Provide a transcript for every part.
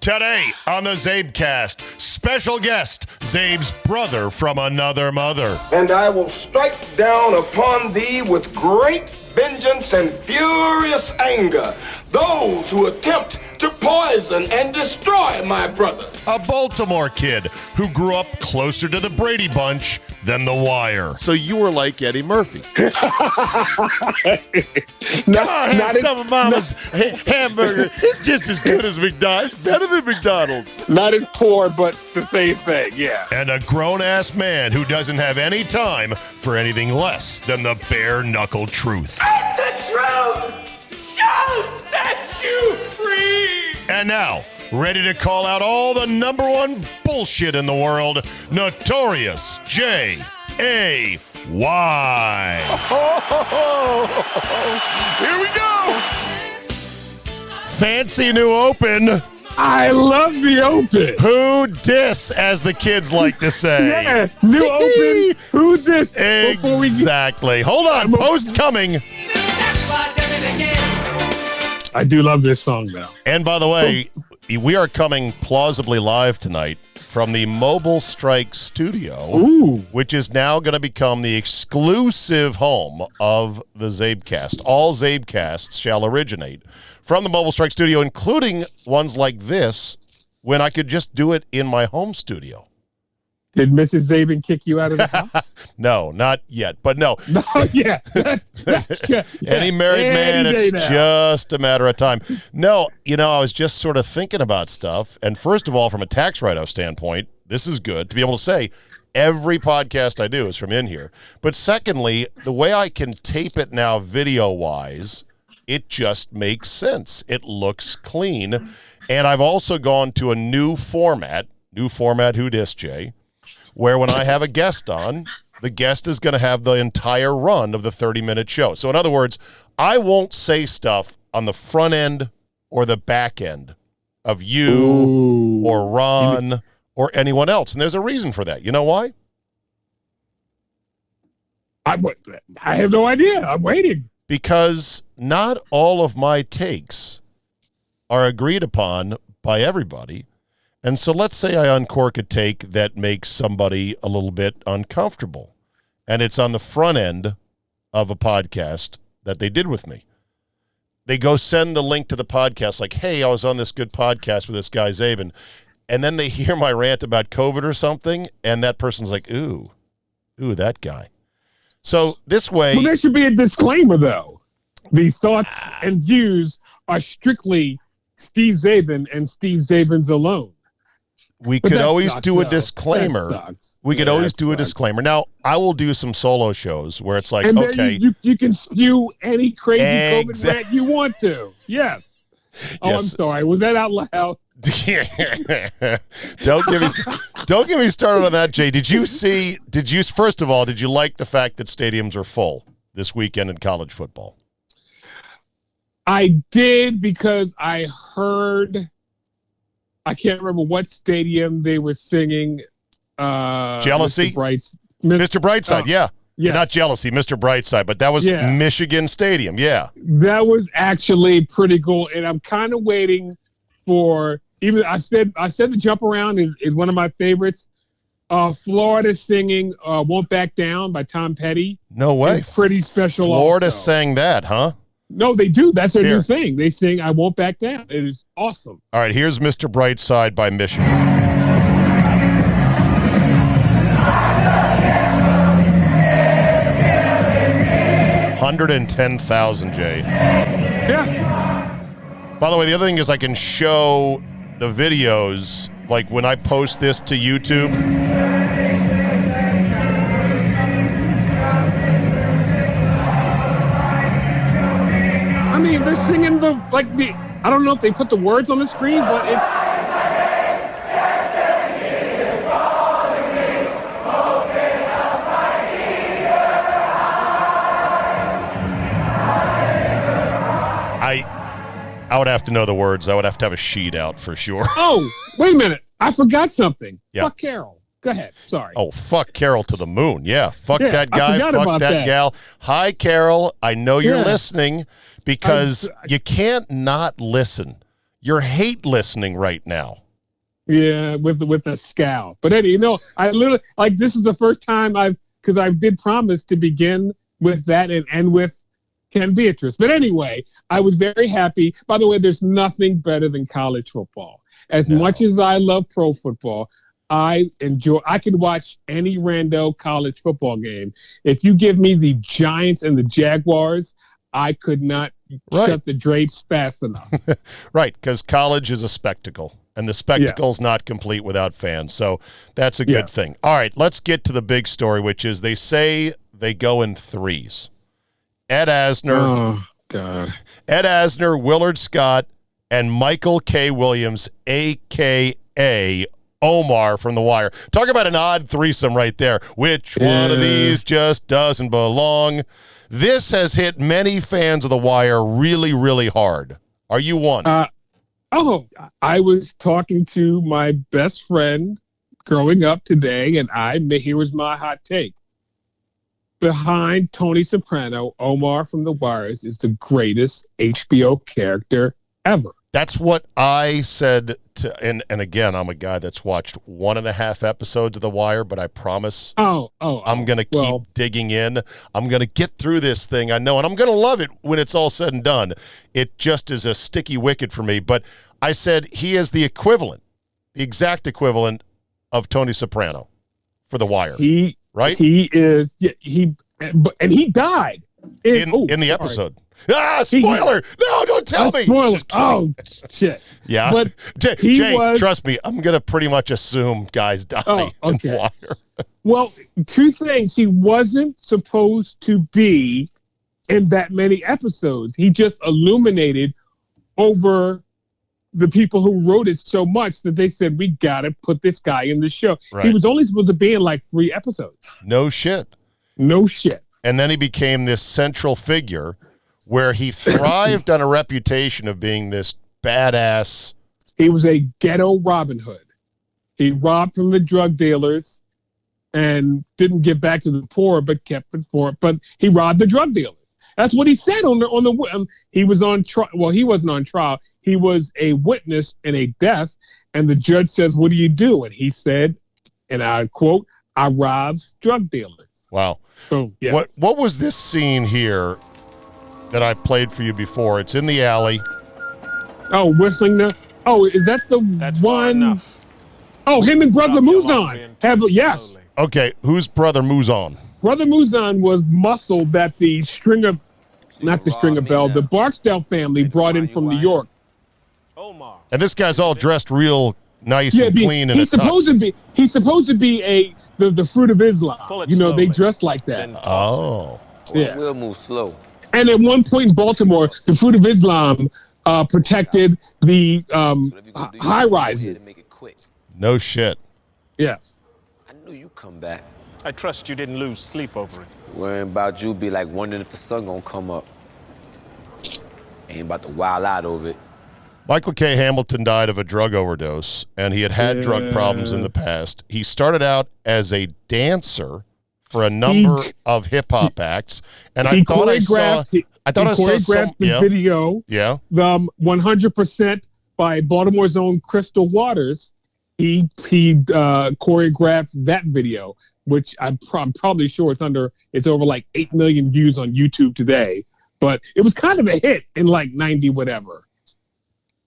Today on the CzabeCast, special guest, Zabe's brother from another mother. And I will strike down upon thee with great vengeance and furious anger those who attempt to poison and destroy my brother. A Baltimore kid who grew up closer to the Brady Bunch than The Wire. So you were like Eddie Murphy. Come on, have some of Mama's hamburger. It's just as good as McDonald's. It's better than McDonald's. Not as poor, but the same thing, yeah. And a grown-ass man who doesn't have any time for anything less than the bare-knuckle truth. And the truth shall set you free. And now, ready to call out all the number one bullshit in the world, Notorious J.A.Y. Here we go. Fancy new open. I love the open. Who dis, as the kids like to say. Yeah, new open. Who dis? Exactly. Hold on, post coming. I do love this song, though. And by the way, we are coming plausibly live tonight from the Mobile Strike Studio, which is now going to become the exclusive home of the CzabeCast. All CzabeCasts shall originate from the Mobile Strike Studio, including ones like this, when I could just do it in my home studio. Did Mrs. Zabin kick you out of the house? No, not yet. But no. No, yeah. That's good. Any married man, it's just a matter of time. No, I was just sort of thinking about stuff. And first of all, from a tax write-off standpoint, this is good to be able to say every podcast I do is from in here. But secondly, the way I can tape it now video-wise, it just makes sense. It looks clean. And I've also gone to a new format, Who Dis, Jay, where when I have a guest on, the guest is going to have the entire run of the 30-minute show. So in other words, I won't say stuff on the front end or the back end of you or Ron or anyone else. And there's a reason for that. You know why? I have no idea. I'm waiting. Because not all of my takes are agreed upon by everybody. And so let's say I uncork a take that makes somebody a little bit uncomfortable, and it's on the front end of a podcast that they did with me. They go send the link to the podcast like, hey, I was on this good podcast with this guy, Zabin. And then they hear my rant about COVID or something, and that person's like, ooh, that guy. So this way. Well, there should be a disclaimer, though. The thoughts and views are strictly Steve Zabin and Steve Zabin's alone. We could always do a disclaimer. We could always do a disclaimer. Now, I will do some solo shows where it's like, and okay. You can spew any crazy COVID rant you want to. Yes. Oh, yes. I'm sorry. Was that out loud? Don't get me started on that, Jay. First of all, did you like the fact that stadiums are full this weekend in college football? I did, because I heard, I can't remember what stadium they were singing. Jealousy? Mr. Brightside, yeah. Yes. Not Jealousy, Mr. Brightside, but that was Michigan Stadium, yeah. That was actually pretty cool, and I'm kind of waiting for, even I said the Jump Around is one of my favorites. Florida singing Won't Back Down by Tom Petty. No way. It's pretty special. Florida also sang that, huh? No, they do. That's their new thing. They sing I Won't Back Down. It is awesome. All right, here's Mr. Brightside by Michigan. 110,000, Jay. Yes. By the way, the other thing is I can show the videos, like when I post this to YouTube. I mean, they're singing I don't know if they put the words on the screen, but it. I would have to know the words. I would have to have a sheet out for sure. Oh, wait a minute. I forgot something. Yeah. Fuck Carol. Go ahead. Sorry. Oh, fuck Carol to the moon. Yeah. Fuck that guy. Fuck that gal. Hi, Carol. I know you're listening because you can't not listen. You're hate listening right now. Yeah, with a scowl. But anyway, I literally this is the first time because I did promise to begin with that and end with Ken Beatrice. But anyway, I was very happy. By the way, there's nothing better than college football. As much as I love pro football, I could watch any rando college football game. If you give me the Giants and the Jaguars, I could not shut the drapes fast enough. Right, because college is a spectacle, and the spectacle's not complete without fans. So that's a good thing. All right, let's get to the big story, which is they say they go in threes. Ed Asner, Oh, God. Ed Asner, Willard Scott, and Michael K. Williams, a.k.a. Omar from The Wire. Talk about an odd threesome right there. Which one of these just doesn't belong? This has hit many fans of The Wire really, really hard. Are you one? I was talking to my best friend growing up today, and here was my hot take. Behind Tony Soprano, Omar from The Wire is the greatest HBO character ever. That's what I said and again, I'm a guy that's watched 1.5 episodes of The Wire, but I promise I'm going to keep digging in. I'm going to get through this thing, I know, and I'm going to love it when it's all said and done. It just is a sticky wicket for me, but I said he is the exact equivalent of Tony Soprano for The Wire. Right? He is, and he died in the episode. Spoiler! No, don't tell me. Spoiler! Oh, shit! Yeah, but Jay, trust me, I'm gonna pretty much assume guys die in The Wire. Well, two things: he wasn't supposed to be in that many episodes. He just illuminated over the people who wrote it so much that they said, we got to put this guy in the show. Right. He was only supposed to be in like 3 episodes. No shit. And then he became this central figure where he thrived on a reputation of being this badass. He was a ghetto Robin Hood. He robbed from the drug dealers and didn't give back to the poor, but kept it for it. But he robbed the drug dealers. That's what he said on the he was on trial. Well, he wasn't on trial. He was a witness in a death, and the judge says, "What do you do?" And he said, and I quote, "I robs drug dealers." Wow. So, yes. What was this scene here that I played for you before? It's in the alley. Oh, whistling the. Oh, is that the That's one? Oh, him and Brother Muzan. Yes. Okay, who's Brother Muzan? Brother Muzan was muscle that the the Barksdale family brought in from New York. And this guy's all dressed real nice and clean and he's supposed to be the fruit of Islam. You know, they dress like that. Oh. Yeah. We'll move slow. And at one point in Baltimore, the fruit of Islam protected the high rises. No shit. Yes. I knew you'd come back. I trust you didn't lose sleep over it. Worrying about you be like wondering if the sun gonna come up. Ain't about to wild out over it. Michael K. Hamilton died of a drug overdose, and he had drug problems in the past. He started out as a dancer for a number of hip-hop acts, and I thought I saw some video. Yeah. 100% by Baltimore's own Crystal Waters. He choreographed that video, which I'm probably sure it's over like 8 million views on YouTube today. But it was kind of a hit in like 90 whatever.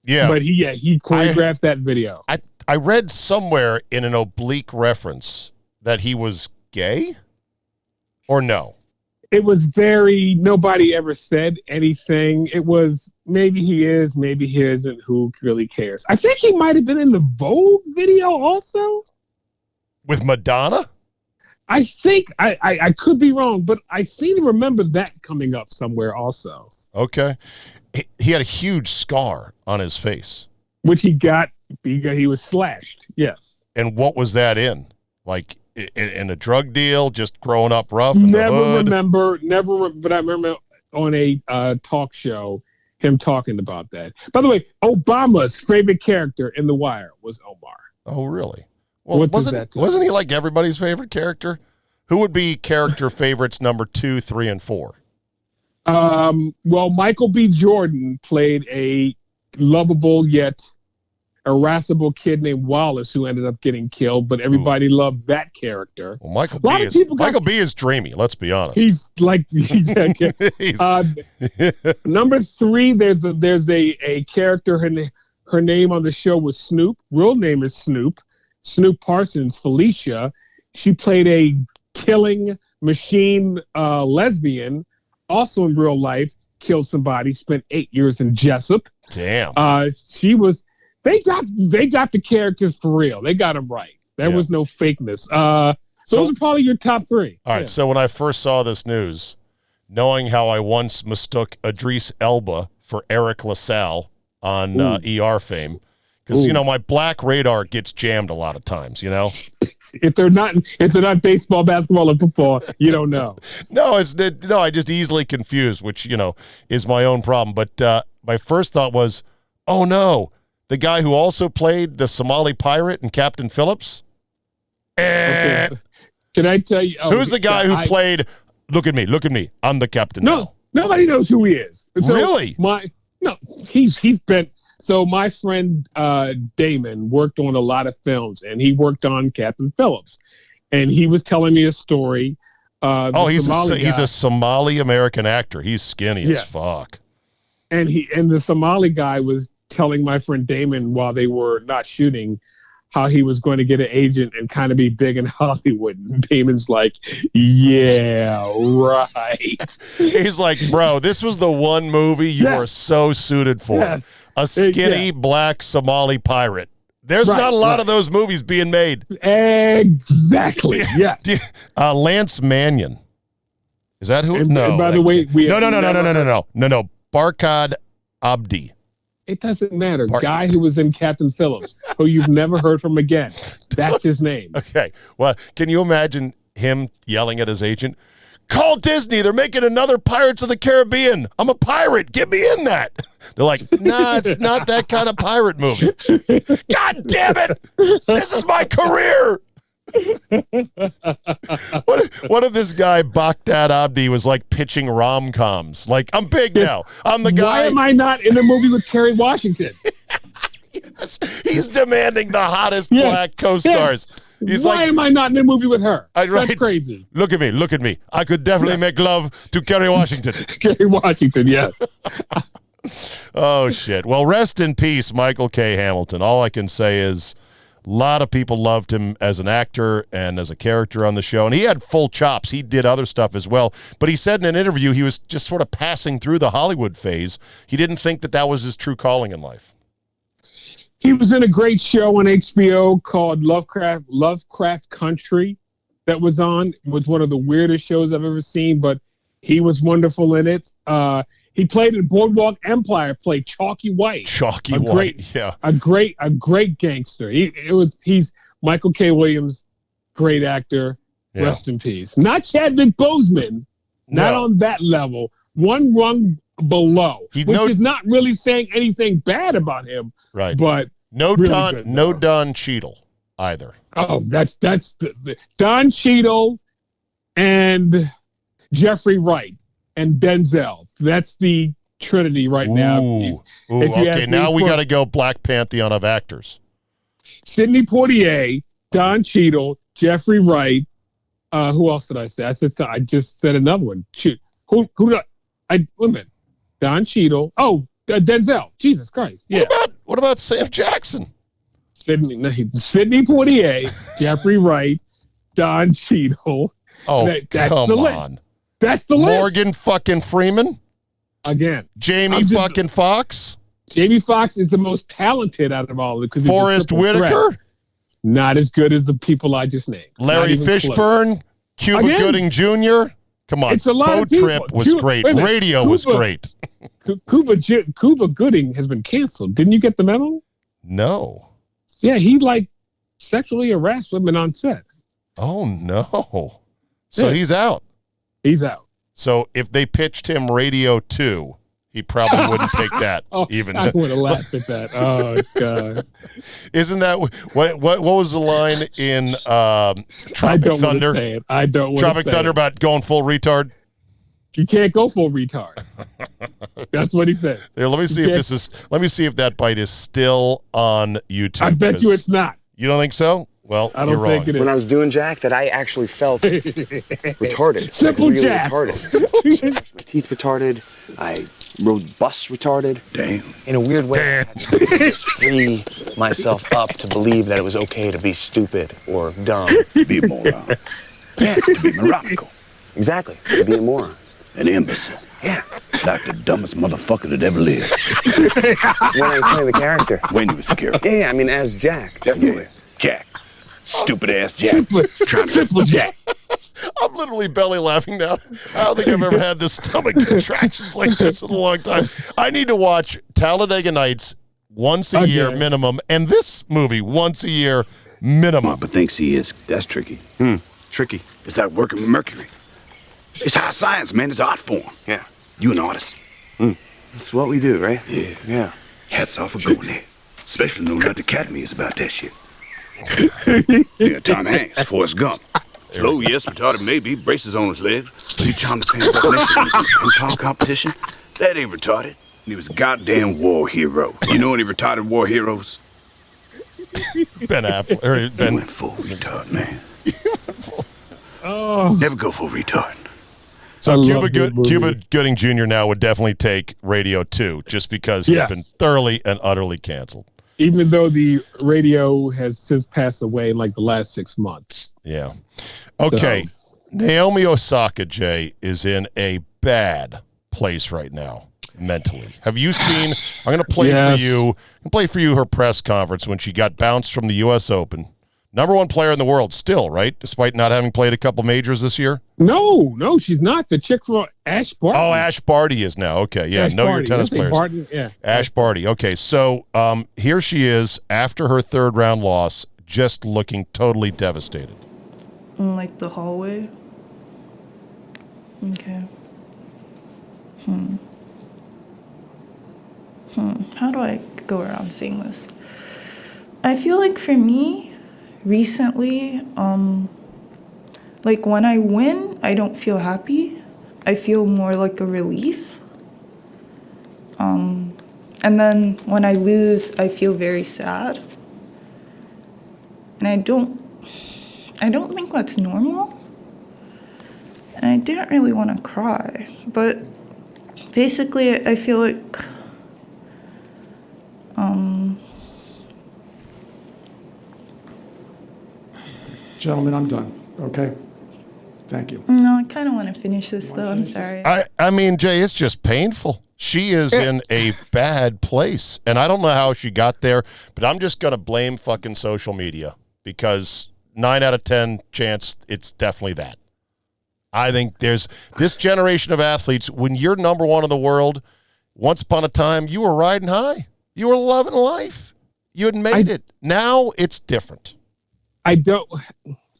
Yeah. But he choreographed that video. I read somewhere in an oblique reference that he was gay, or no? It was nobody ever said anything. It was maybe he is, maybe he isn't. Who really cares? I think he might have been in the Vogue video also. With Madonna? I think I could be wrong, but I seem to remember that coming up somewhere also. Okay. He had a huge scar on his face. Which he was slashed. Yes. And what was that in? Like in a drug deal, just growing up rough? But I remember on a talk show him talking about that. By the way, Obama's favorite character in The Wire was Omar. Oh, really? Well, wasn't he like everybody's favorite character? Who would be character favorites number 2, 3, and 4? Well, Michael B. Jordan played lovable yet irascible kid named Wallace who ended up getting killed, but everybody loved that character. Well, Michael B is dreamy. Let's be honest. He's like number 3. There's a character. Her name on the show was Snoop. Real name is Snoop Parsons. Felicia. She played a killing machine lesbian. Also in real life, killed somebody. Spent 8 years in Jessup. Damn. She was. They got the characters for real. They got them right. There was no fakeness. Those are probably your top 3. All right. So when I first saw this news, knowing how I once mistook Idris Elba for Eric LaSalle on ER fame, because my black radar gets jammed a lot of times. If they're not baseball, basketball, or football, you don't know. No, I just easily confuse, which is my own problem. But my first thought was, oh no. The guy who also played the Somali pirate in Captain Phillips? Okay. Can I tell you? Who's the guy who played, look at me, I'm the captain now. Nobody knows who he is. So really? He's been, so my friend Damon worked on a lot of films, and he worked on Captain Phillips. And he was telling me a story. He's a Somali-American actor. He's skinny as fuck. And the Somali guy was telling my friend Damon while they were not shooting how he was going to get an agent and kind of be big in Hollywood. And Damon's like, yeah, right. He's like, bro, this was the one movie you are so suited for. Yes. A skinny black Somali pirate. There's not a lot of those movies being made. Exactly. Yes. Lance Mannion. Is that who? No. And by the way, No. Barkhad Abdi. It doesn't matter. Guy who was in Captain Phillips, who you've never heard from again. That's his name. Okay. Well, can you imagine him yelling at his agent? Call Disney. They're making another Pirates of the Caribbean. I'm a pirate. Get me in that. They're like, nah, it's not that kind of pirate movie. God damn it. This is my career. What if this guy Baghdad Abdi was like pitching rom-coms? Like, I'm big now. I'm the guy. Why am I not in a movie with Kerry Washington? Yes, he's demanding the hottest black co-stars. He's Why am I not in a movie with her? That's crazy. Look at me. I could definitely make love to Kerry Washington. Kerry Washington, yes. Oh, shit. Well, rest in peace, Michael K. Hamilton. All I can say is a lot of people loved him as an actor and as a character on the show, and he had full chops. He did other stuff as well, but he said in an interview he was just sort of passing through the Hollywood phase. He didn't think that was his true calling in life. He was in a great show on HBO called Lovecraft Country that was on. It was one of the weirdest shows I've ever seen, but he was wonderful in it. He played in Boardwalk Empire, played Chalky White. A great gangster. He's Michael K. Williams, great actor. Yeah. Rest in peace. Not Chadwick Boseman, not on that level. One rung below, which is not really saying anything bad about him. Right. But no really Don Cheadle either. Oh, that's Don Cheadle and Jeffrey Wright and Denzel. That's the trinity right now. Okay, now we got to go Black Pantheon of actors. Sidney Poitier, Don Cheadle, Jeffrey Wright. Who else did I say? I just said another one. Shoot. Wait a minute. Don Cheadle. Oh, Denzel. Jesus Christ. Yeah. What about Sam Jackson? Sidney Poitier, Jeffrey Wright, Don Cheadle. Oh, come on. That's the list. Morgan fucking Freeman? Again. Jamie fucking Foxx? Jamie Foxx is the most talented out of all of it. Forrest Whitaker? Not as good as the people I just named. Larry Fishburne? Cuba Gooding Jr.? Come on. It's a lot Boat Trip was great. Radio was great. Cuba Gooding has been canceled. Didn't you get the memo? No. Yeah, he sexually harassed women on set. Oh, no. So he's out. He's out. So if they pitched him Radio 2, he probably wouldn't take that. Even I would have laughed at that. Oh God! Isn't that what was the line in Tropic Thunder? I don't. Tropic Thunder about going full retard. You can't go full retard. That's what he said. There, let me see if that bite is still on YouTube. I bet you it's not. You don't think so? Well, I don't think it is. When I was doing Jack, that I actually felt retarded. Simple like really Jack. Retarded. My teeth retarded. I rode bus retarded. Damn. In a weird way, I had to just free myself up to believe that it was okay to be stupid or dumb. To be a moron. Yeah, to be moronical. Exactly. To be a moron. An imbecile. Yeah. Like the dumbest motherfucker that ever lived. When I was playing the character. When you was a character. Yeah, I mean, as Jack, definitely. Jack. Stupid ass Jack. Simple Jack. I'm literally belly laughing now. I don't think I've ever had this stomach contractions like this in a long time. I need to watch Talladega Nights once a year minimum, and this movie once a year minimum. But thinks he is. That's tricky. Tricky. It's like working with mercury. It's high science, man. It's art form. Yeah. You an artist. That's what we do, right? Yeah. Yeah. Hats off for going there. Especially knowing that the Academy is about that shit. Yeah, Tom Hanks, Forrest Gump. Slow, yes, retarded, maybe. Braces on his legs. He charmed the pants up next to him in pong competition. That ain't retarded. He was a goddamn war hero. You know any retarded war heroes? Ben Affleck. Or You Ben. went full retard, man. Oh, Never go full retard. So I love this movie. Cuba Gooding Jr. now would definitely take Radio 2 just because he's been thoroughly and utterly canceled. even though the radio has since passed away in like the last 6 months. Yeah. Okay. So. Naomi Osaka, Jay, is in a bad place right now mentally. Have you seen? I'm going to play for you. I'm going to play for you her press conference when she got bounced from the U.S. Open. Number one player in the world still, right? Despite not having played a couple majors this year? No, she's not. The chick from Ash Barty. Oh, Ash Barty is now. Okay, yeah. Ash Know Barty. your tennis players. Barty, yeah. Ash Barty. Okay, so here she is after her third round loss, just looking totally devastated. In like the hallway? Okay. How do I go around saying this? I feel like for me, recently, like when I win, I don't feel happy. I feel more like a relief. And then when I lose, I feel very sad. And I don't think that's normal. And I didn't really want to cry, but basically I feel like Gentlemen, I'm done. Okay? Thank you. no, I kind of want to finish this though. I'm sorry. I mean, Jay, it's just painful. She is in a bad place, and I don't know how she got there, but I'm just going to blame fucking social media because 9 out of 10 chance it's definitely that. I think there's this generation of athletes, when you're number one in the world, once upon a time, you were riding high. You were loving life. You had made it. Now it's different.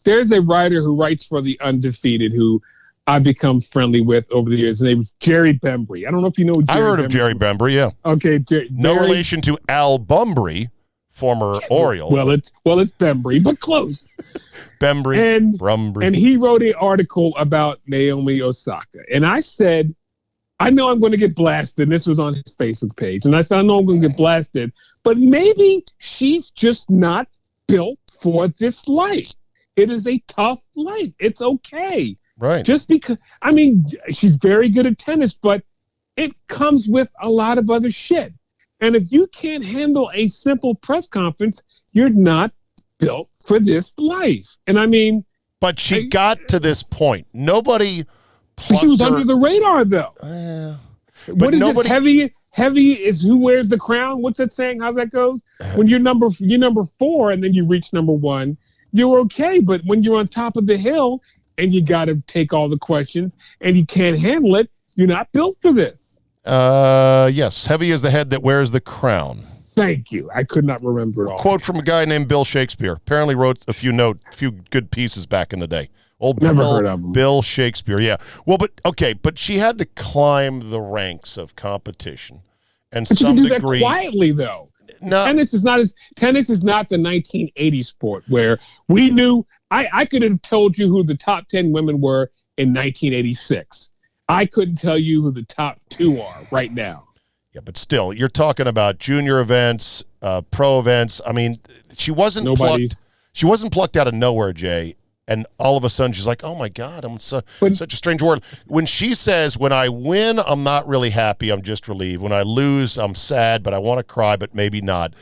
There's a writer who writes for The Undefeated who I've become friendly with over the years. His name is Jerry Bembry. I don't know if you know I heard of Jerry Bembry, yeah. Okay. No relation to Al Bumbry, former Oriole. Well, it's Bembry, but close. Bembry, and he wrote an article about Naomi Osaka. And I said, I know I'm going to get blasted. And this was on his Facebook page. And I said, I know I'm going to get blasted, but maybe she's just not built for this life. It is a tough life. It's okay. Right. Just because, I mean, she's very good at tennis, but it comes with a lot of other shit. And if you can't handle a simple press conference, you're not built for this life. And I mean, but she got to this point. Nobody. She was under the radar, though. What is it? Heavy is who wears the crown. What's that saying? How that goes? When you're number 4, and then you reach number 1, you're okay. But when you're on top of the hill and you got to take all the questions and you can't handle it, you're not built for this. Yes, heavy is the head that wears the crown. Thank you. I could not remember it all. Quote from a guy named Bill Shakespeare. Apparently wrote a few good pieces back in the day. Never heard of him. Bill Shakespeare, yeah. Well, but she had to climb the ranks of competition, and but some you can do degree that quietly, though. No, tennis is not the 1980s sport where we knew. I could have told you who the top 10 women were in 1986. I couldn't tell you who the top 2 are right now. Yeah, but still, you're talking about junior events, pro events. I mean, she wasn't plucked. She wasn't plucked out of nowhere, Jay. And all of a sudden, she's like, "Oh my God, I'm such a strange word." When she says, "When I win, I'm not really happy. I'm just relieved. When I lose, I'm sad, but I want to cry, but maybe not."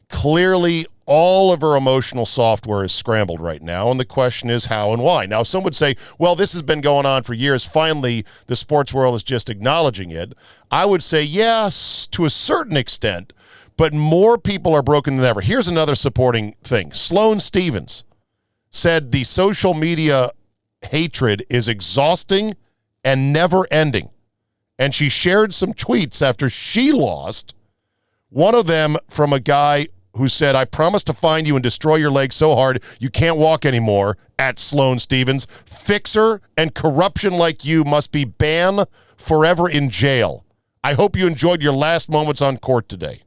Clearly, all of her emotional software is scrambled right now, and the question is how and why. Now, some would say, well, this has been going on for years. Finally, the sports world is just acknowledging it. I would say, yes, to a certain extent, but more people are broken than ever. Here's another supporting thing. Sloane Stephens said the social media hatred is exhausting and never ending. And she shared some tweets after she lost. One of them from a guy who said, "I promise to find you and destroy your leg so hard you can't walk anymore," at Sloane Stephens. "Fixer and corruption like you must be banned forever in jail. I hope you enjoyed your last moments on court today."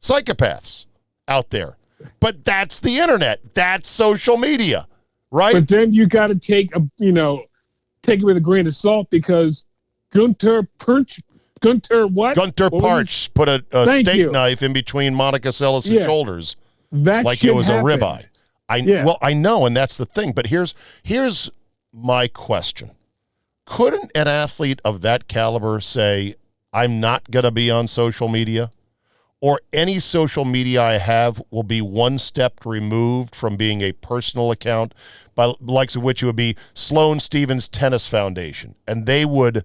Psychopaths out there. But that's the internet. That's social media, right? But then you got to take it with a grain of salt, because Gunter Parch put a steak knife in between Monica Seles' shoulders, like it was a ribeye. I know, and that's the thing. But here's my question: couldn't an athlete of that caliber say, "I'm not going to be on social media"? Or any social media I have will be one step removed from being a personal account, by the likes of which it would be Sloane Stephens Tennis Foundation, and they would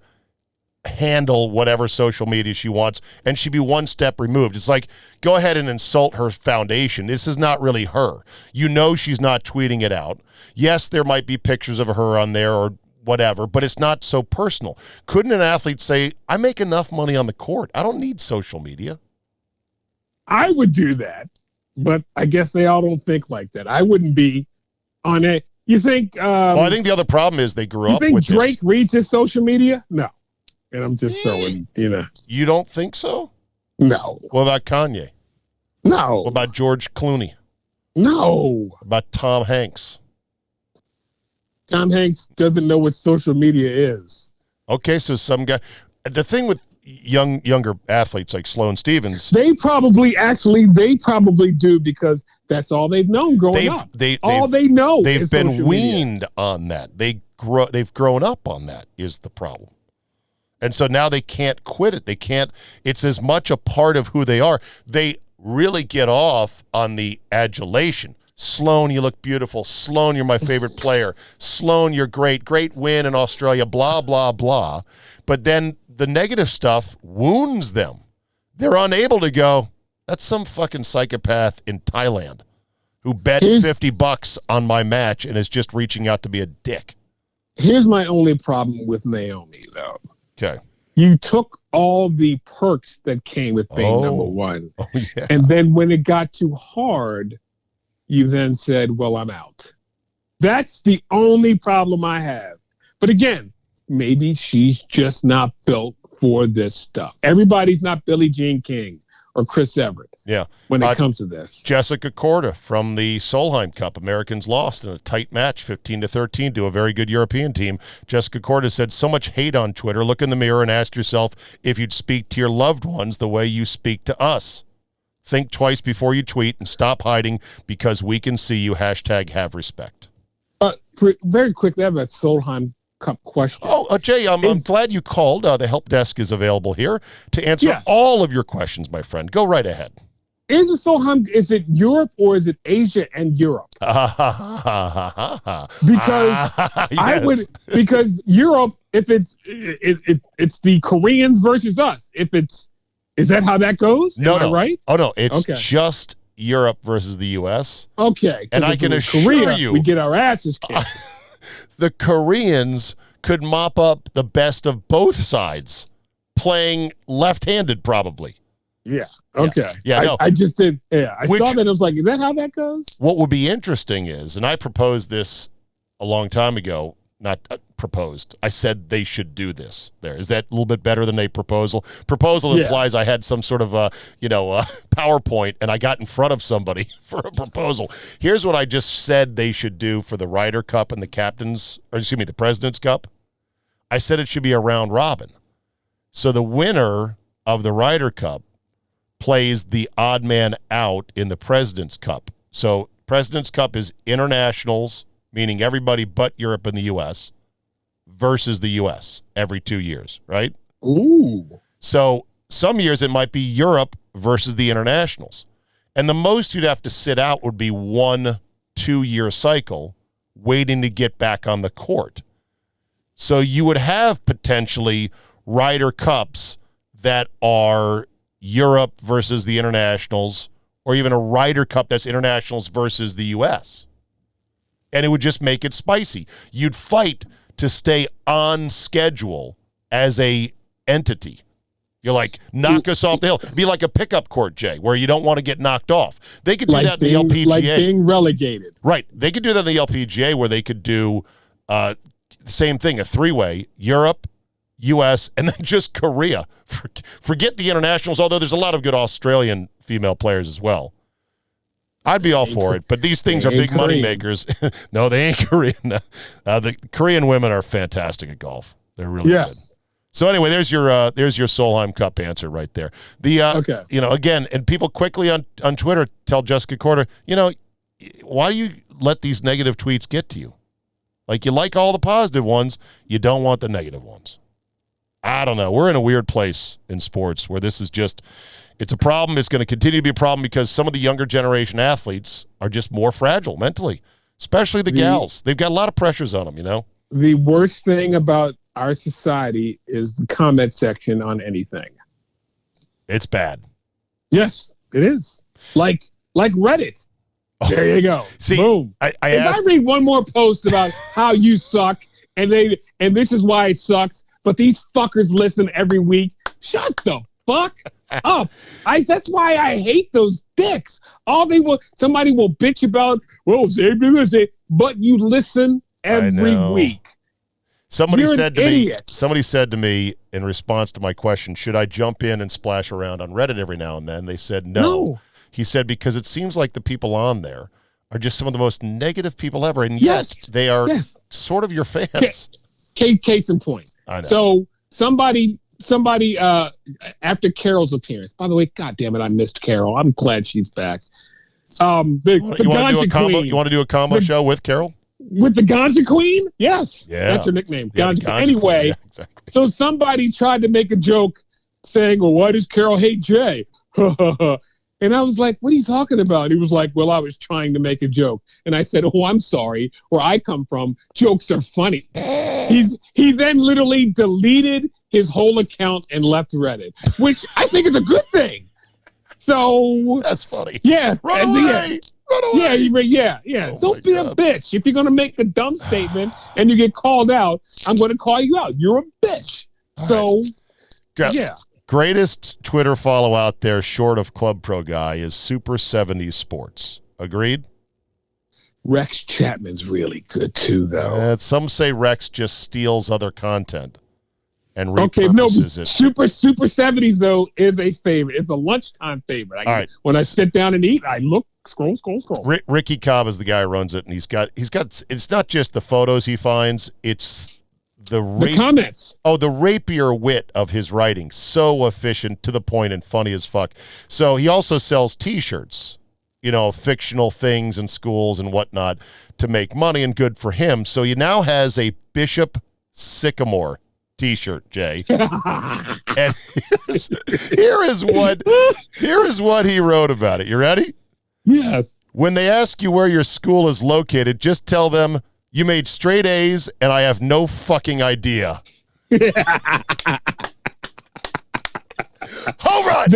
handle whatever social media she wants, and she'd be one step removed. It's like, go ahead and insult her foundation. This is not really her. You know she's not tweeting it out. Yes, there might be pictures of her on there or whatever, but it's not so personal. Couldn't an athlete say, "I make enough money on the court. I don't need social media"? I would do that, but I guess they all don't think like that. I wouldn't be on it. You think? Well, I think the other problem is they grew up with this. You think Drake reads his social media? No. And I'm just throwing, You don't think so? No. What about Kanye? No. What about George Clooney? No. What about Tom Hanks? Tom Hanks doesn't know what social media is. Okay, so some guy. The thing with younger athletes like Sloane Stephens, they probably do, because that's all they've known growing up. They've been weaned on that. They've grown up on that is the problem. And so now they can't quit it. It's as much a part of who they are. They really get off on the adulation. Sloane, you look beautiful. Sloane, you're my favorite player. Sloane, you're great. Great win in Australia, blah, blah, blah. But then the negative stuff wounds them. They're unable to go, "That's some fucking psychopath in Thailand who bet $50 on my match and is just reaching out to be a dick." Here's my only problem with Naomi, though. Okay. You took all the perks that came with being number one. Yeah. And then when it got too hard, you then said, "Well, I'm out." That's the only problem I have. But again, maybe she's just not built for this stuff. Everybody's not Billie Jean King or Chris Everett. Yeah. When it comes to this. Jessica Korda from the Solheim Cup. Americans lost in a tight match, 15-13, to a very good European team. Jessica Korda said, "So much hate on Twitter. Look in the mirror and ask yourself if you'd speak to your loved ones the way you speak to us. Think twice before you tweet and stop hiding because we can see you. #have respect." Very quickly, I have a Solheim Cup question. Jay, I'm glad you called. The help desk is available here to answer all of your questions, my friend. Go right ahead. Is it Europe or is it Asia and Europe? Because Europe, if it's the Koreans versus us. Is that how that goes? No, Am I right? Oh no, it's just Europe versus the U.S. Okay, and I can assure you, we get our asses kicked. The Koreans could mop up the best of both sides, playing left-handed probably. Yeah. Okay. Yeah. No. I just did. Yeah. I saw that. And I was like, is that how that goes? What would be interesting is, and I proposed this a long time ago, not proposed. I said they should do this. Is that a little bit better than a proposal? Proposal implies I had some sort of PowerPoint and I got in front of somebody for a proposal. Here's what I just said they should do for the Ryder Cup and the President's Cup. I said it should be a round robin. So the winner of the Ryder Cup plays the odd man out in the President's Cup. So President's Cup is internationals, meaning everybody but Europe and the U.S., versus the U.S. every 2 years, right? Ooh. So some years it might be Europe versus the internationals. And the most you'd have to sit out would be 1 2-year cycle waiting to get back on the court. So you would have potentially Ryder Cups that are Europe versus the internationals, or even a Ryder Cup that's internationals versus the U.S. And it would just make it spicy. You'd fight to stay on schedule as a entity. You're like, knock us off the hill. Be like a pickup court, Jay, where you don't want to get knocked off. They could do that in the LPGA. Like being relegated. Right. They could do that in the LPGA, where they could do the same thing, a 3-way, Europe, U.S., and then just Korea. Forget the internationals, although there's a lot of good Australian female players as well. I'd be all for it, but these things are big money makers. No, they ain't Korean. The Korean women are fantastic at golf. They're really good. So anyway, there's your Solheim Cup answer right there. Okay. Again, and people quickly on Twitter tell Jessica Corder, why do you let these negative tweets get to you? Like, you like all the positive ones, you don't want the negative ones. I don't know. We're in a weird place in sports where this is just, it's a problem. It's going to continue to be a problem because some of the younger generation athletes are just more fragile mentally, especially the gals. They've got a lot of pressures on them, The worst thing about our society is the comment section on anything. It's bad. Yes, it is. Like Reddit. There you go. See, boom. I read one more post about how you suck and this is why it sucks, but these fuckers listen every week. Shut the fuck up. That's why I hate those dicks. Somebody will bitch about, but you listen every week. Somebody said to me in response to my question, should I jump in and splash around on Reddit every now and then? They said no. He said, because it seems like the people on there are just some of the most negative people ever, and yet they are sort of your fans. Case in point. I know. So somebody after Carol's appearance, by the way, God damn it, I missed Carol. I'm glad she's back. You want to do a combo show with Carol? With the Ganja Queen? Yes. Yeah. That's her nickname. Yeah, Ganja. Ganja Anyway, Queen. Yeah, exactly. So somebody tried to make a joke saying, well, why does Carol hate Jay? And I was like, what are you talking about? He was like, well, I was trying to make a joke. And I said, oh, I'm sorry. Where I come from, jokes are funny. He then literally deleted his whole account and left Reddit, which I think is a good thing. So that's funny. Yeah. Run away. Run away. Yeah. Don't be a bitch. If you're going to make a dumb statement and you get called out, I'm going to call you out. You're a bitch. So, yeah. Greatest Twitter follow out there, short of Club Pro Guy, is Super 70s Sports. Agreed? Rex Chapman's really good, too, though. Some say Rex just steals other content and repurposes it. Super 70s, though, is a favorite. It's a lunchtime favorite. When I sit down and eat, I look, scroll. Ricky Cobb is the guy who runs it, and he's got. It's not just the photos he finds, it's the comments. Oh, the rapier wit of his writing. So efficient, to the point, and funny as fuck. So he also sells T-shirts, fictional things in schools and whatnot to make money, and good for him. So he now has a Bishop Sycamore T-shirt, Jay. And here is what he wrote about it. You ready? Yes. When they ask you where your school is located, just tell them you made straight A's, and I have no fucking idea. Home run!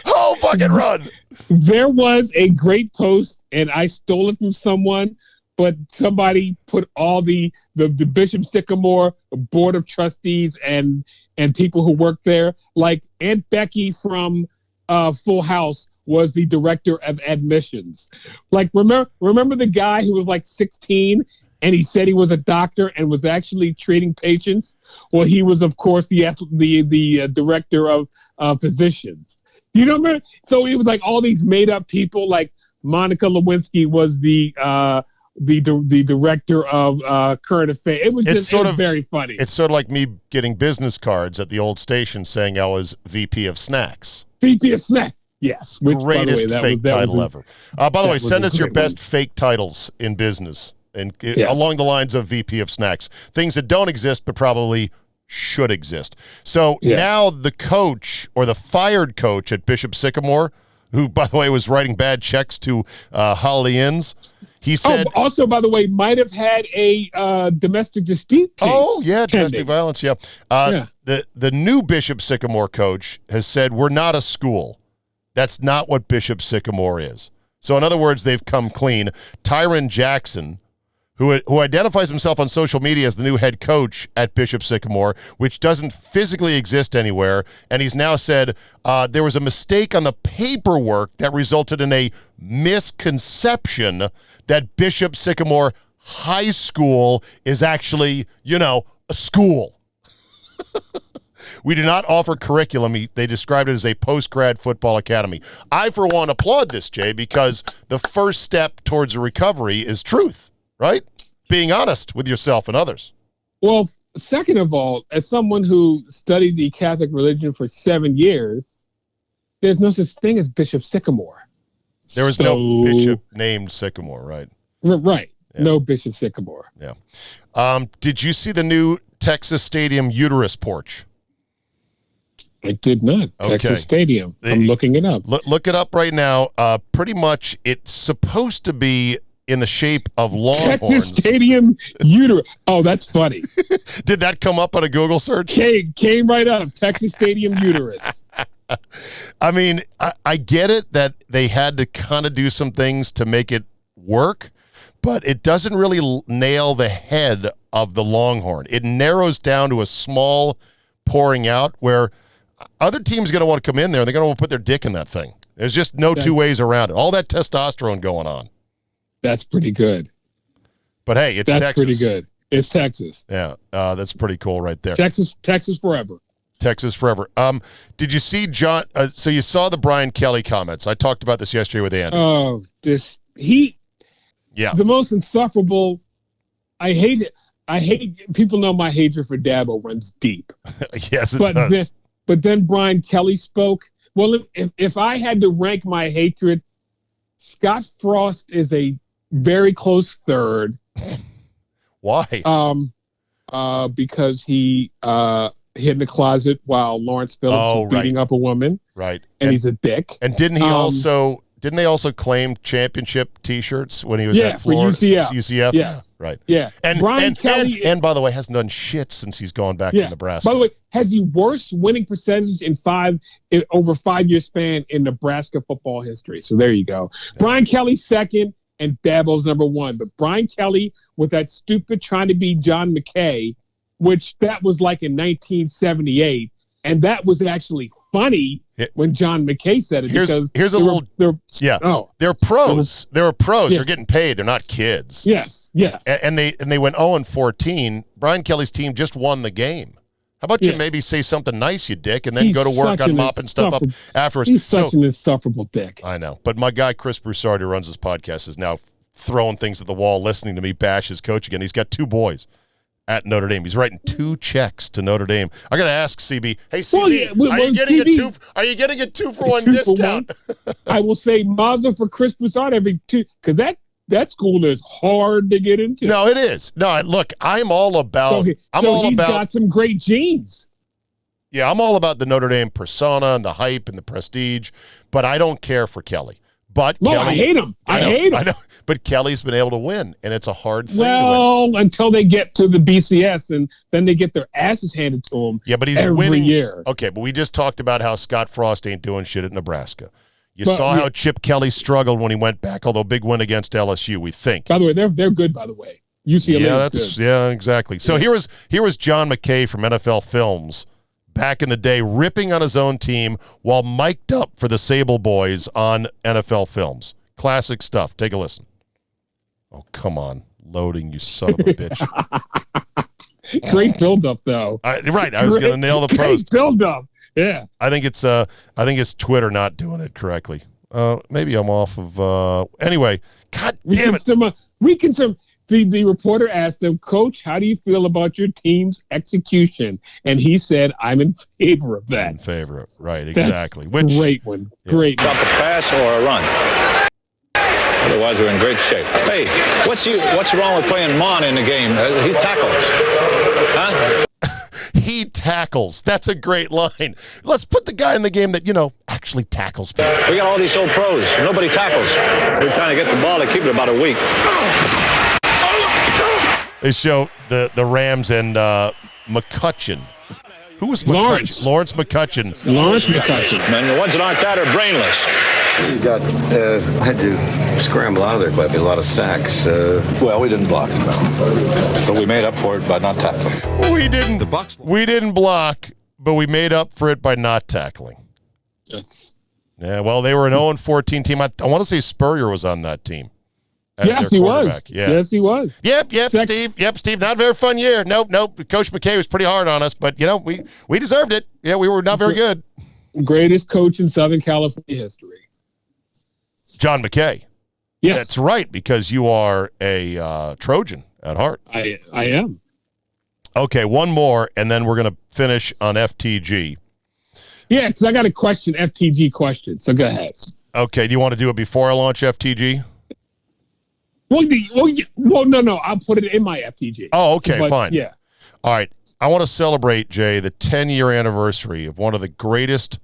Home fucking run! There was a great post, and I stole it from someone, but somebody put all the Bishop Sycamore Board of Trustees and people who work there, like Aunt Becky from Full House was the director of admissions. Like, remember the guy who was like 16 and he said he was a doctor and was actually treating patients? Well, he was, of course, the director of physicians. You know what I mean? So it was like all these made up people. Like Monica Lewinsky was the the director of current affairs. It was very funny. It's sort of like me getting business cards at the old station saying I was VP of Snacks. VP of Snacks. Yes. Which, greatest fake title ever. By the way, send us your best one. fake titles in business and Yes. along the lines of VP of Snacks. Things that don't exist but probably should exist. So now the coach or the fired coach at Bishop Sycamore, who, by the way, was writing bad checks to Holiday Inns, he said... also, by the way, might have had a domestic dispute case. Oh, yeah, domestic pending. violence, yeah. The new Bishop Sycamore coach has said, we're not a school. That's not what Bishop Sycamore is. So, in other words, they've come clean. Tyron Jackson, who identifies himself on social media as the new head coach at Bishop Sycamore, which doesn't physically exist anywhere, and he's now said there was a mistake on the paperwork that resulted in a misconception that Bishop Sycamore High School is actually, a school. We do not offer curriculum. They described it as a post-grad football academy. I, for one, applaud this, Jay, because the first step towards a recovery is truth, right? Being honest with yourself and others. Well, second of all, as someone who studied the Catholic religion for 7 years, there's no such thing as Bishop Sycamore. There was no bishop named Sycamore, right? Right. Yeah. No Bishop Sycamore. Yeah. Did you see the new Texas Stadium uterus porch? I did not. Okay. Texas Stadium. I'm looking it up. Look it up right now. Pretty much it's supposed to be in the shape of Longhorns. Texas Stadium uterus. Oh, that's funny. Did that come up on a Google search? Came right up. Texas Stadium uterus. I mean, I get it that they had to kind of do some things to make it work, but it doesn't really nail the head of the Longhorn. It narrows down to a small pouring out where other teams are going to want to come in there. They're going to want to put their dick in that thing. There's just no two ways around it. All that testosterone going on. That's pretty good. But hey, it's Texas. That's pretty good. It's Texas. Yeah, that's pretty cool right there. Texas forever. Texas forever. Did you see John? So you saw the Brian Kelly comments. I talked about this yesterday with Andy. Oh, Yeah. The most insufferable. I hate it. People know my hatred for Dabo runs deep. Yes, it does. But then Brian Kelly spoke. Well, if I had to rank my hatred, Scott Frost is a very close third. Why? Because he hid in the closet while Lawrence Phillips was beating up a woman. Right. And he's a dick. And didn't they also claim championship T-shirts when he was at Florida? For UCF. UCF? Yeah. Right. Yeah. And Brian Kelly, and by the way, hasn't done shit since he's gone back to Nebraska. By the way, has the worst winning percentage over 5 year span in Nebraska football history. So there you go. Yeah. Brian Kelly second and Dabo's number one. But Brian Kelly with that stupid trying to be John McKay, which that was like in 1978. And that was actually funny when John McKay said it. They're pros. They're pros. Yeah. They're getting paid. They're not kids. Yes. And they went 0-14. Brian Kelly's team just won the game. How about you maybe say something nice, you dick, and then go to work on mopping stuff up afterwards? He's such an insufferable dick. I know. But my guy, Chris Broussard, who runs this podcast, is now throwing things at the wall, listening to me bash his coach again. He's got 2 boys at Notre Dame. He's writing 2 checks to Notre Dame. I got to ask CB. Hey, CB, are you getting a 2-for-1 discount? I will say Mazda for Chris Broussard every 2, because that school is hard to get into. No, it is. No, look, I'm all about. He's got some great genes. Yeah, I'm all about the Notre Dame persona and the hype and the prestige, but I don't care for Kelly. But Kelly, I hate him. I hate him. I know. But Kelly's been able to win, and it's a hard thing to win. Until they get to the BCS, and then they get their asses handed to them. Yeah, but he's winning year. Okay, but we just talked about how Scott Frost ain't doing shit at Nebraska. You saw how Chip Kelly struggled when he went back, although big win against LSU, we think. By the way, they're good, by the way. UCLA is good. Yeah, exactly. So here was John McKay from NFL Films back in the day, ripping on his own team while mic'd up for the Sable Boys on NFL Films. Classic stuff. Take a listen. Oh, come on. Loading, you son of a bitch. Great build-up, though. Right. I was going to nail the post. Great build-up. Yeah. I think it's Twitter not doing it correctly. Maybe I'm off of. Anyway, God damn it. The reporter asked him, Coach, how do you feel about your team's execution? And he said, I'm in favor of that. In favor of right, exactly. Great one. Yeah. Great one. Stop a pass or a run. Otherwise, we're in great shape. Hey, what's wrong with playing Mon in the game? He tackles. Huh? He tackles. That's a great line. Let's put the guy in the game that, actually tackles people. We got all these old pros. Nobody tackles. We're trying to get the ball to keep it about a week. They show the Rams and McCutcheon. Who was McCutcheon? Lawrence McCutcheon. Lawrence McCutcheon. Man, the ones that aren't that are brainless. You had to scramble out of there quite a lot of sacks. Well, we didn't block, but we made up for it by not tackling. We didn't block, but we made up for it by not tackling. Yes. Yeah, well, they were an 0-14 team. I want to say Spurrier was on that team. Yes, he was. Yeah. Yes, he was. Yep, Steve. Yep, Steve. Not a very fun year. Nope. Coach McKay was pretty hard on us, but, we deserved it. Yeah, we were not very good. Greatest coach in Southern California history. John McKay. Yes. That's right, because you are a Trojan at heart. I am. Okay, one more, and then we're going to finish on FTG. Yeah, because I got a FTG question, so go ahead. Okay, do you want to do it before I launch FTG? Well, no. I'll put it in my FTG. Oh, okay, fine. Yeah. All right. I want to celebrate, Jay, the 10-year anniversary of one of the greatest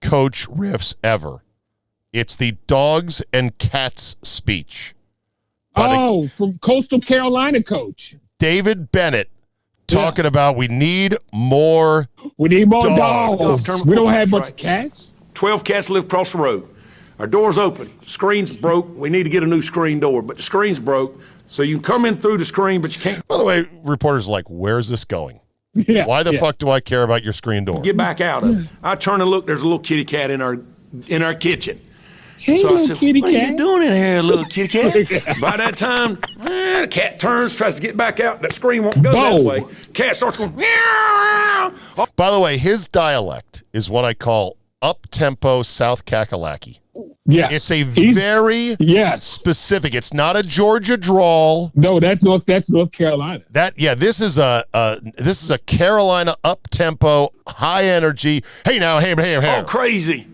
coach riffs ever. It's the dogs and cats speech. From Coastal Carolina coach. David Bennett talking about we need more dogs. We don't have a bunch of cats. 12 cats live across the road. Our door's open. Screen's broke. We need to get a new screen door, but the screen's broke, so you can come in through the screen, but you can't. By the way, reporters are like, where's this going? Yeah, Why the fuck do I care about your screen door? Get back out of it. I turn and look, there's a little kitty cat in our kitchen. Hey, so I little said, kitty what cat. are you doing in here, little kitty cat? By that time, the cat turns, tries to get back out. That screen won't go that way. Cat starts going, meow. By the way, his dialect is what I call up-tempo South Kakalaki. Yes. It's a very specific. It's not a Georgia drawl. No, that's North Carolina. This is a Carolina up-tempo, high energy. Hey now, hey. Oh, crazy.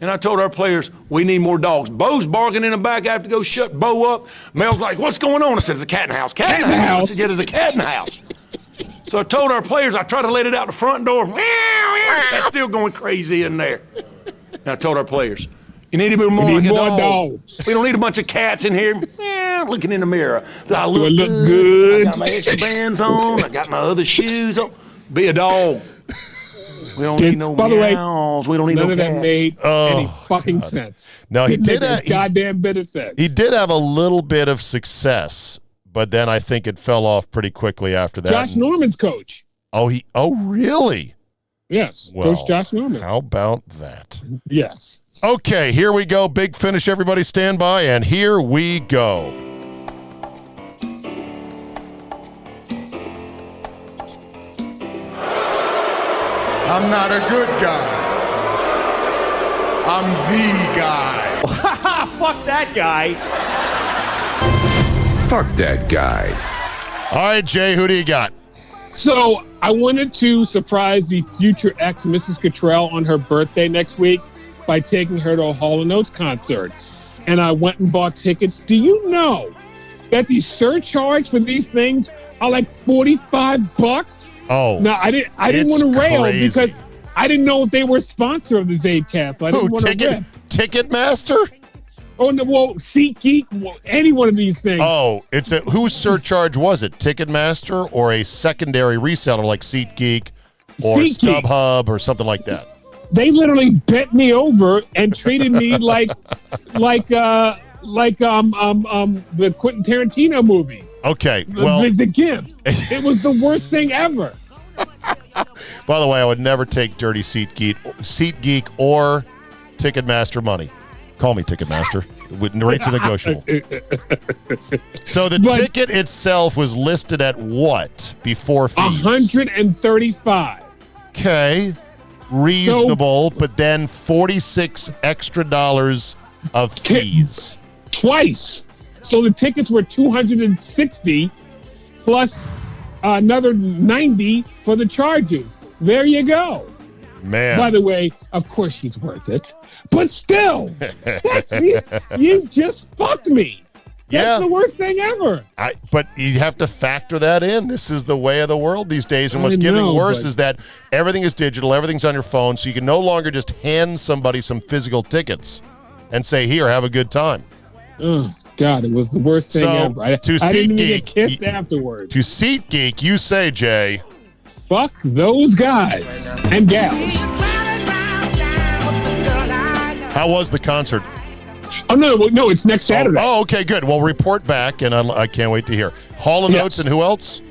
And I told our players, we need more dogs. Bo's barking in the back. I have to go shut Bo up. Mel's like, what's going on? I said, there's a cat in the house. Cat in the house. I said, yeah, there's a cat in the house. So I told our players, I tried to let it out the front door. That's still going crazy in there. And I told our players, you need to be more like a dog. We don't need a bunch of cats in here. Looking in the mirror. Do I look good? I got my extra bands on. I got my other shoes on. Be a dog. We don't need no meows. We don't need no cats. None of that made any fucking sense. No, he did a goddamn bit of sense. He did have a little bit of success, but then I think it fell off pretty quickly after that. Josh Norman's coach. Oh, really? Yes, well, Coach Josh Norman. How about that? Yes. Okay, here we go. Big finish. Everybody stand by, and here we go. I'm not a good guy. I'm the guy. Fuck that guy. Fuck that guy. All right, Jay, who do you got? So I wanted to surprise the future ex, Mrs. Cottrell, on her birthday next week by taking her to a Hall & Oates concert. And I went and bought tickets. Do you know that the surcharge for these things are like $45? Oh. No, I didn't want to rail because I didn't know if they were a sponsor of the Zabecast. So I didn't want to rip. Ticketmaster? Oh, no, well, SeatGeek, any one of these things. Oh, whose surcharge was it? Ticketmaster or a secondary reseller like SeatGeek or StubHub or something like that? They literally bent me over and treated me like the Quentin Tarantino movie. Okay, well, the gift. It was the worst thing ever. By the way, I would never take dirty SeatGeek or Ticketmaster money. Call me Ticketmaster. Rates are negotiable. So the ticket itself was listed at what before fees? $135. Okay. reasonable, but then $46 extra of fees. Twice. So the tickets were $260 plus another $90 for the charges. There you go. Man. By the way, of course she's worth it. But still, you just fucked me. That's the worst thing ever. But you have to factor that in. This is the way of the world these days. And what's getting worse is that everything is digital. Everything's on your phone. So you can no longer just hand somebody some physical tickets and say, here, have a good time. Oh, God, it was the worst thing ever. I didn't even get kissed afterwards. To SeatGeek, you say, Jay. Fuck those guys and gals. How was the concert? Oh, no, it's next Saturday. Oh, okay, good. Well, report back, and I can't wait to hear. Hall & Oates and who else?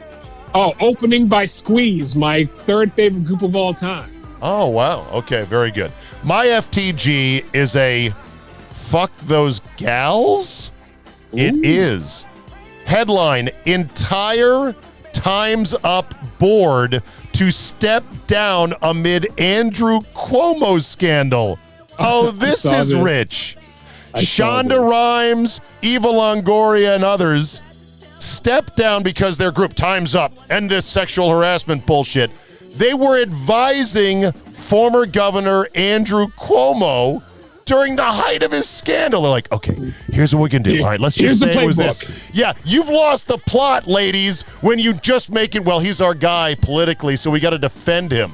Oh, opening by Squeeze, my third favorite group of all time. Oh, wow. Okay, very good. My FTG is a fuck those gals? Ooh. It is. Headline, entire Time's Up board to step down amid Andrew Cuomo scandal. Oh, this is rich. Shonda Rhimes, Eva Longoria, and others step down because their group, Time's Up, end this sexual harassment bullshit. They were advising former Governor Andrew Cuomo during the height of his scandal. They're like, okay, here's what we can do. All right, let's just say it was this. Yeah, you've lost the plot, ladies, when you just make it, well, he's our guy politically, so we got to defend him.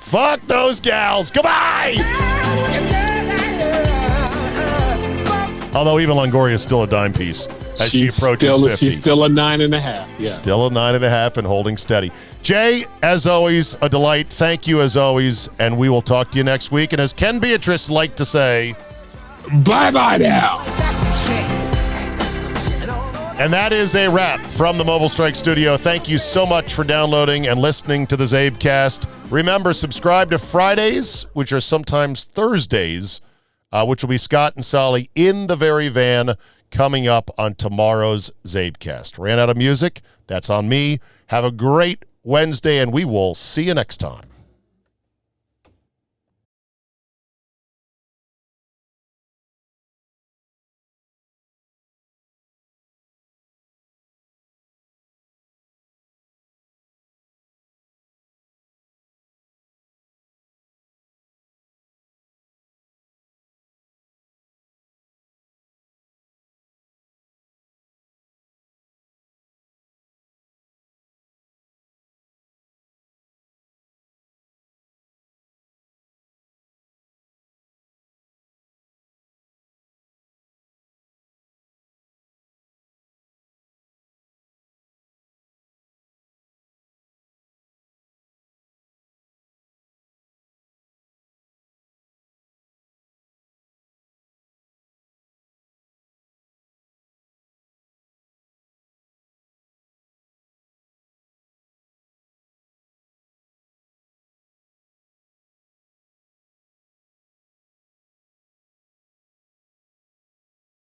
Fuck those gals. Goodbye! Although Eva Longoria is still a dime piece as she approaches 50. She's still a 9.5. Yeah. Still a 9.5 and holding steady. Jay, as always, a delight. Thank you as always, and we will talk to you next week. And as Ken Beatrice like to say, bye-bye now. And that is a wrap from the Mobile Strike Studio. Thank you so much for downloading and listening to the CzabeCast. Remember, subscribe to Fridays, which are sometimes Thursdays, which will be Scott and Solly in the very van coming up on tomorrow's CzabeCast. Ran out of music. That's on me. Have a great Wednesday, and we will see you next time.